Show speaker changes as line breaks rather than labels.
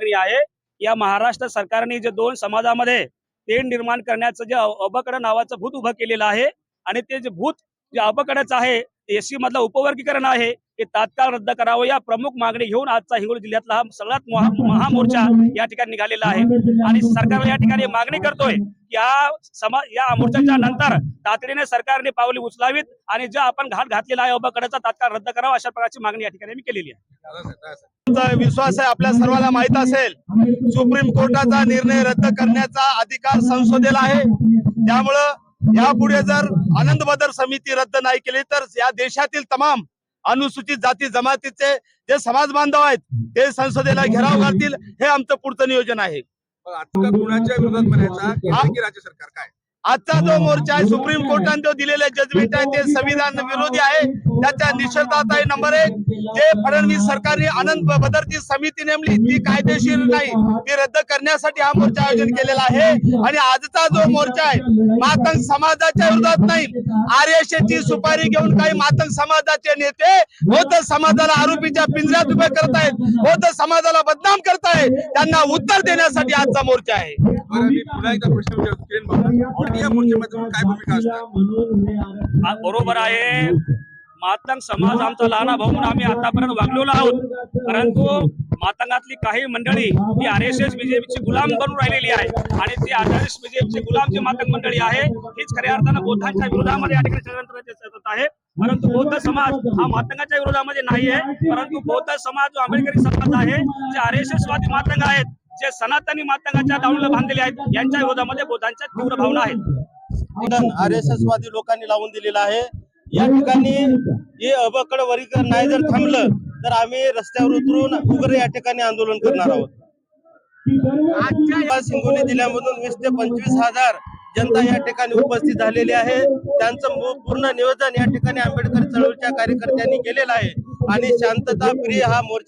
मागणी आहे। या महाराष्ट्र सरकारने जे दोन समाजामध्ये तेढ निर्माण करण्याचं जे अबकड नावाचं भूत उभं केलेलं आहे आणि ते जे भूत जे अबकडच आहे एससी मधलं उपवर्गीकरण आहे ते तात्काळ रद्द करावं या प्रमुख मागणी घेऊन आजचा हिंगोली जिल्ह्यातला हा सगळ्यात महामोर्चा या ठिकाणी निघालेला आहे। आणि सरकार या ठिकाणी मागणी करतोय या मोर्चाच्या नंतर तातडीने सरकारने पावले उचलावीत आणि जे आपण घाट घातलेला आहे अबकडचा तात्काळ रद्द करावा अशा प्रकारची मागणी या ठिकाणी मी केलेली आहे।
विश्वास आहे आपल्या सर्वांना माहित असेल सुप्रीम कोर्टाचा निर्णय रद्द करण्याचा अधिकार संसदेला आहे। त्यामुळं यापुढे जर आनंद बदर समिती रद्द नाही केली तर या देशातील तमाम अनुसूचित जाती जमातीचे जे समाज बांधव आहेत ते संसदेला घेराव घालतील हे आमचं पुढचं नियोजन आहे।
कुणाच्या विरोधात म्हणायचा की राज्य सरकार काय
आजचा जो मोर्चा आहे सुप्रीम कोर्टाने जो दिलेले जजमेंट आहे ते संविधान विरोधी आहे। त्याच्या निषेधार्थ आहे नंबर 1 जे फडणवीस सरकारने आनंद बदरची समिती नेमली ती कायदेशीर नाही ती रद्द करण्यासाठी हा मोर्चा आयोजन केलेला आहे। आणि आजचा जो मोर्चा आहे मातंग समाजाच्या विरोधात नाही आरएसएची सुपारी घेऊन काही मातंग समाजाचे नेते बौद्ध समाजाला आरोपीच्या पिंजऱ्यात उभे करत आहेत बौद्ध समाजाला बदनाम करतायत त्यांना उत्तर देण्यासाठी आजचा मोर्चा आहे।
पुन्हा एकदा प्रश्न विचारतो या मोर्चामध्ये काय भूमिका असणार?
बरोबर आहे मातंग समाज आमचा लहान भाऊ म्हणून आम्ही आतापर्यंत वागलेलो आहोत परंतु मातंगातली काही मंडळी ही आरएसएस बीजेपीची गुलाम बनून राहिलेली आहे आणि ती आरएसएस बीजेपीची गुलाम जी मातंग मंडळी आहे हीच खऱ्या अर्थानं बौद्धांच्या विरोधामध्ये या ठिकाणी षडयंत्र रचत आहे। परंतु बौद्ध समाज हा मातंगाच्या विरोधामध्ये नाही आहे परंतु बौद्ध समाज जो आंबेडकरी समाज आहे जे आरएसएस वादी मातंग आहेत जे सनातनी मातंगाच्या दावणीला बांधलेले आहेत यांच्या विरोधामध्ये बौद्धांच्या तीव्र भावना आहेत।
आरएसएस वादी लोकांनी लावून दिलेला आहे। या ठिकाणी हे अबकड वर्गीकरण नाही जर थांबलं तर आम्ही रस्त्यावर उतरून उग्र या ठिकाणी आंदोलन करणार आहोत। आजच्या हिंगोली जिल्ह्यामधून 20 ते 25,000 जनता या ठिकाणी उपस्थित झालेली आहे। त्यांचं पूर्ण नियोजन या ठिकाणी आंबेडकर चळवळीच्या कार्यकर्त्यांनी केलेलं आहे आणि शांतता प्रिय हा मोर्चा